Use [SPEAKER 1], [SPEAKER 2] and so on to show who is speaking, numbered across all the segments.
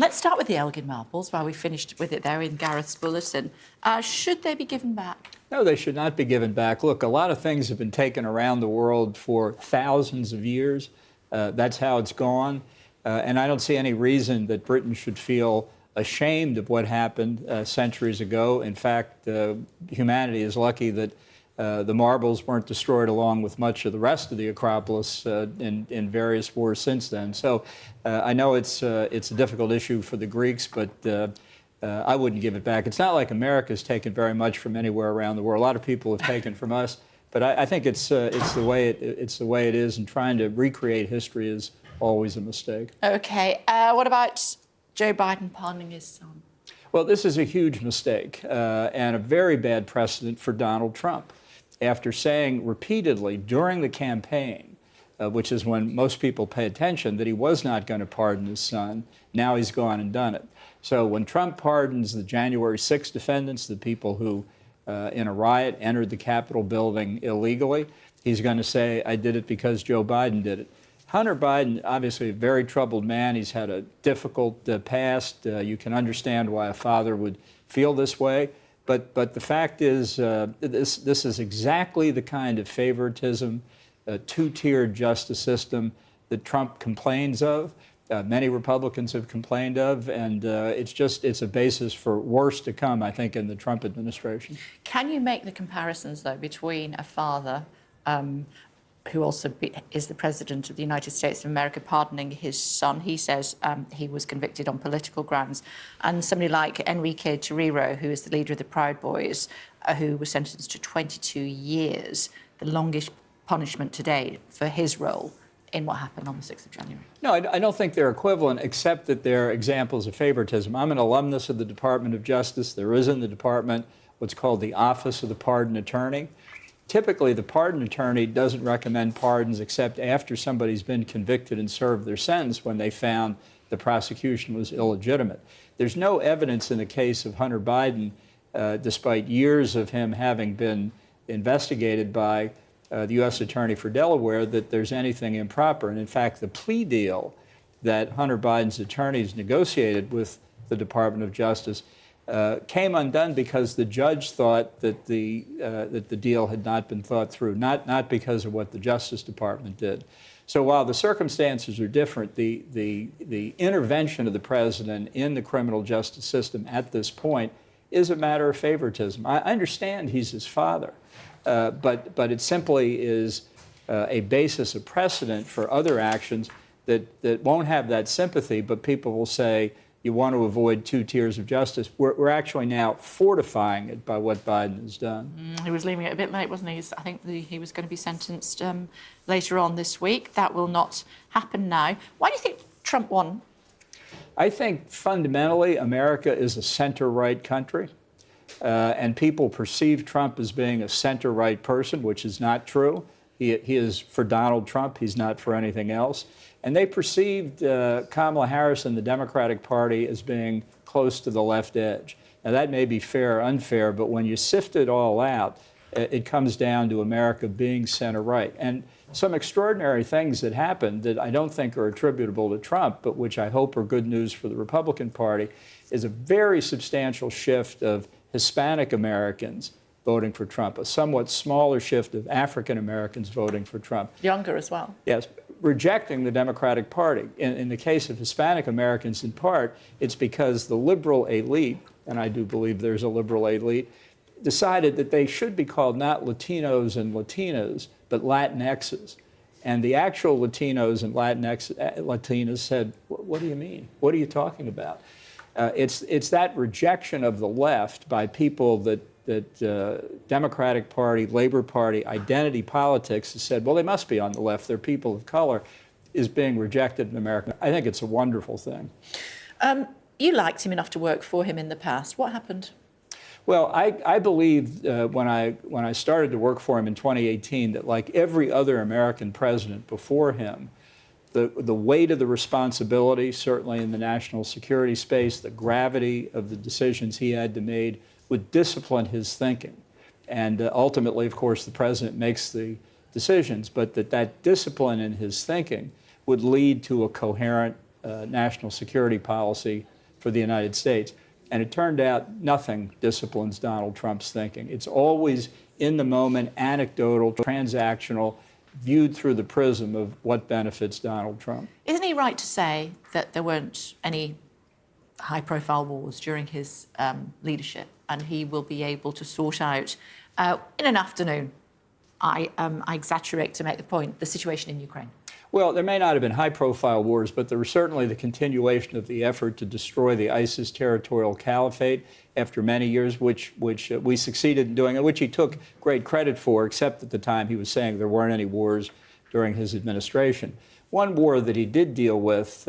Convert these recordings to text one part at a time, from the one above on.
[SPEAKER 1] Let's start with the Elgin marbles, while we finished with it there in Gareth's bulletin. Should they be given back?
[SPEAKER 2] No, they should not be given back. Look, a lot of things have been taken around the world for thousands of years. That's how it's gone. And I don't see any reason that Britain should feel ashamed of what happened centuries ago. In fact, humanity is lucky that the marbles weren't destroyed along with much of the rest of the Acropolis in various wars since then. So I know it's a difficult issue for the Greeks, but I wouldn't give it back. It's not like America's taken very much from anywhere around the world. A lot of people have taken from us, but I think it's the way it is, and trying to recreate history is always a mistake.
[SPEAKER 1] Okay. What about Joe Biden pardoning his son?
[SPEAKER 2] Well, this is a huge mistake and a very bad precedent for Donald Trump. After saying repeatedly during the campaign, which is when most people pay attention, that he was not going to pardon his son, now he's gone and done it. So when Trump pardons the January 6 defendants, the people who in a riot entered the Capitol building illegally, he's going to say, I did it because Joe Biden did it. Hunter Biden, obviously a very troubled man. He's had a difficult past. You can understand why a father would feel this way. But the fact is, this is exactly the kind of favoritism, two-tiered justice system that Trump complains of. Many Republicans have complained of, and it's a basis for worse to come, I think, in the Trump administration.
[SPEAKER 1] Can you make the comparisons, though, between a father who also is the President of the United States of America pardoning his son? He says he was convicted on political grounds. And somebody like Enrique Tarrio, who is the leader of the Proud Boys, who was sentenced to 22 years, the longest punishment to date for his role in what happened on the 6th of January.
[SPEAKER 2] No, I don't think they're equivalent, except that they're examples of favoritism. I'm an alumnus of the Department of Justice. There is in the department what's called the Office of the Pardon Attorney. Typically, the pardon attorney doesn't recommend pardons except after somebody's been convicted and served their sentence, when they found the prosecution was illegitimate. There's no evidence in the case of Hunter Biden, despite years of him having been investigated by the U.S. Attorney for Delaware, that there's anything improper. And in fact, the plea deal that Hunter Biden's attorneys negotiated with the Department of Justice came undone because the judge thought that the deal had not been thought through, not because of what the Justice Department did. So while the circumstances are different, the intervention of the president in the criminal justice system at this point is a matter of favoritism. I understand he's his father, but it simply is a basis of precedent for other actions that won't have that sympathy, but people will say, you want to avoid two tiers of justice. We're actually now fortifying it by what Biden has done.
[SPEAKER 1] He was leaving it a bit late, wasn't he? I think he was going to be sentenced later on this week. That will not happen now. Why do you think Trump won?
[SPEAKER 2] I think fundamentally America is a center-right country, and people perceive Trump as being a center-right person, which is not true. He is for Donald Trump. He's not for anything else. And they perceived Kamala Harris and the Democratic Party as being close to the left edge. Now, that may be fair or unfair, but when you sift it all out, it comes down to America being center-right. And some extraordinary things that happened that I don't think are attributable to Trump, but which I hope are good news for the Republican Party, is a very substantial shift of Hispanic Americans voting for Trump, a somewhat smaller shift of African Americans voting for Trump.
[SPEAKER 1] Younger as well.
[SPEAKER 2] Yes, rejecting the Democratic Party. In the case of Hispanic Americans, in part, it's because the liberal elite, and I do believe there's a liberal elite, decided that they should be called not Latinos and Latinas, but Latinxes. And the actual Latinos and Latinas said, what do you mean? What are you talking about? It's that rejection of the left by people that Democratic Party, Labor Party, identity politics has said, well, they must be on the left, they're people of color, is being rejected in America. I think it's a wonderful thing.
[SPEAKER 1] You liked him enough to work for him in the past. What happened?
[SPEAKER 2] Well, I believe when I started to work for him in 2018 that, like every other American president before him, the weight of the responsibility, certainly in the national security space, the gravity of the decisions he had to make, would discipline his thinking. And ultimately, of course, the president makes the decisions, but that discipline in his thinking would lead to a coherent national security policy for the United States. And it turned out nothing disciplines Donald Trump's thinking. It's always in the moment, anecdotal, transactional, viewed through the prism of what benefits Donald Trump.
[SPEAKER 1] Isn't he right to say that there weren't any high-profile wars during his leadership, and he will be able to sort out in an afternoon, I exaggerate to make the point, the situation in Ukraine?
[SPEAKER 2] Well, there may not have been high-profile wars, but there was certainly the continuation of the effort to destroy the ISIS territorial caliphate after many years, which we succeeded in doing, and which he took great credit for, except at the time he was saying there weren't any wars during his administration. One war that he did deal with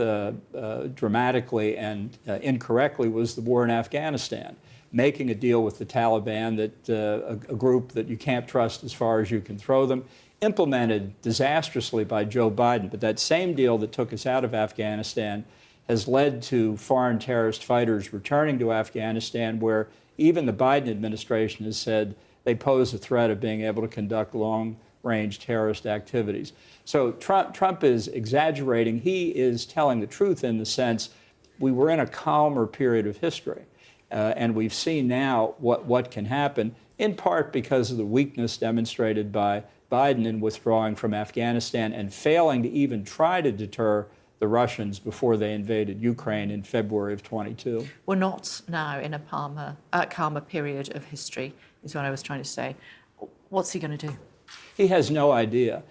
[SPEAKER 2] dramatically and incorrectly was the war in Afghanistan, making a deal with the Taliban, that a group that you can't trust as far as you can throw them, implemented disastrously by Joe Biden. But that same deal that took us out of Afghanistan has led to foreign terrorist fighters returning to Afghanistan, where even the Biden administration has said they pose a threat of being able to conduct long-range terrorist activities. So Trump is exaggerating. He is telling the truth in the sense we were in a calmer period of history. And we've seen now what can happen, in part because of the weakness demonstrated by Biden in withdrawing from Afghanistan and failing to even try to deter the Russians before they invaded Ukraine in February of 22.
[SPEAKER 1] We're not now in a calmer period of history, is what I was trying to say. What's he going to do?
[SPEAKER 2] He has no idea.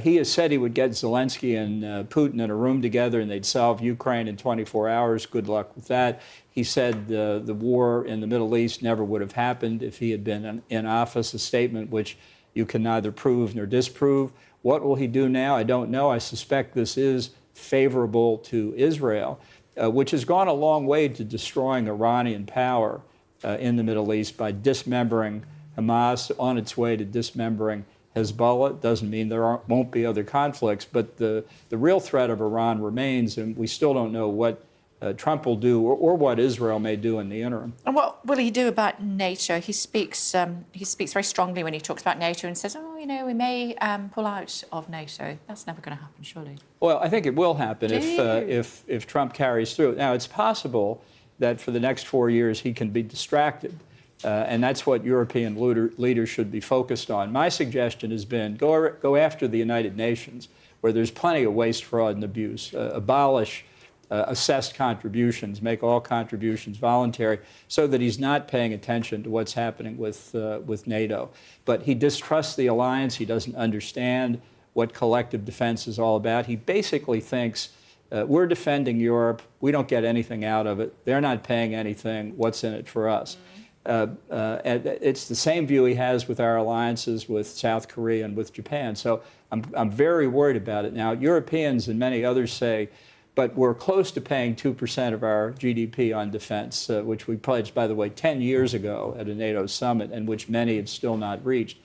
[SPEAKER 2] He has said he would get Zelensky and Putin in a room together and they'd solve Ukraine in 24 hours. Good luck with that. He said the war in the Middle East never would have happened if he had been in office, a statement which you can neither prove nor disprove. What will he do now? I don't know. I suspect this is favorable to Israel, which has gone a long way to destroying Iranian power in the Middle East by dismembering Hamas, on its way to dismembering Hezbollah. Doesn't mean there won't be other conflicts, but the real threat of Iran remains, and we still don't know what Trump will do or what Israel may do in the interim.
[SPEAKER 1] And what will he do about NATO? He speaks very strongly when he talks about NATO and says, oh, you know, we may pull out of NATO. That's never going to happen, surely. Well,
[SPEAKER 2] I think it will happen if Trump carries through. Now, it's possible that for the next 4 years he can be distracted. And that's what European leaders should be focused on. My suggestion has been go after the United Nations, where there's plenty of waste, fraud, and abuse. Abolish assessed contributions, make all contributions voluntary, so that he's not paying attention to what's happening with NATO. But he distrusts the alliance. He doesn't understand what collective defense is all about. He basically thinks we're defending Europe. We don't get anything out of it. They're not paying anything. What's in it for us? It's the same view he has with our alliances with South Korea and with Japan. So I'm very worried about it. Now, Europeans and many others say, but we're close to paying 2% of our GDP on defense, which we pledged, by the way, 10 years ago at a NATO summit, and which many have still not reached.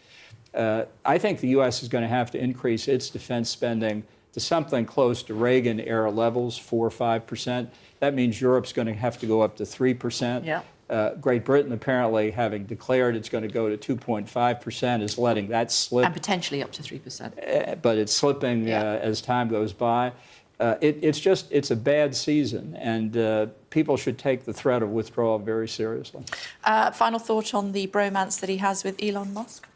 [SPEAKER 2] I think the U.S. is going to have to increase its defense spending to something close to Reagan-era levels, 4 or 5%. That means Europe's going to have to go up to 3%.
[SPEAKER 1] Yeah.
[SPEAKER 2] Great Britain, apparently, having declared it's going to go to 2.5%, is letting that slip.
[SPEAKER 1] And potentially up to 3%.
[SPEAKER 2] But it's slipping as time goes by. It's a bad season, and people should take the threat of withdrawal very seriously.
[SPEAKER 1] Final thought on the bromance that he has with Elon Musk?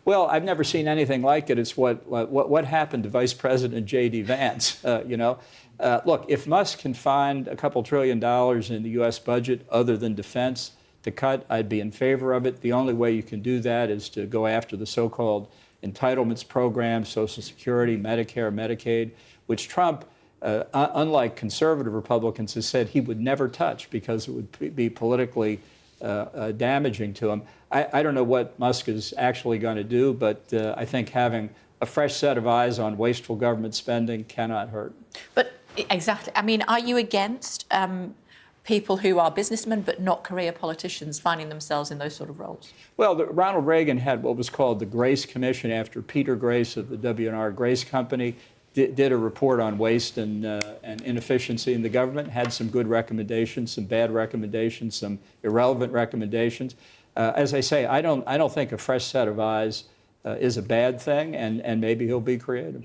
[SPEAKER 2] Well, I've never seen anything like it. It's what happened to Vice President J.D. Vance, Look, if Musk can find a couple $1 trillion in the U.S. budget other than defense to cut, I'd be in favor of it. The only way you can do that is to go after the so-called entitlements program, Social Security, Medicare, Medicaid, which Trump, unlike conservative Republicans, has said he would never touch because it would be politically damaging to him. I don't know what Musk is actually going to do, but I think having a fresh set of eyes on wasteful government spending cannot hurt.
[SPEAKER 1] But exactly. I mean, are you against people who are businessmen but not career politicians finding themselves in those sort of roles? Well,
[SPEAKER 2] Ronald Reagan had what was called the Grace Commission after Peter Grace of the W&R Grace Company did a report on waste and inefficiency in the government, had some good recommendations, some bad recommendations, some irrelevant recommendations. As I say, I don't think a fresh set of eyes is a bad thing, and maybe he'll be creative.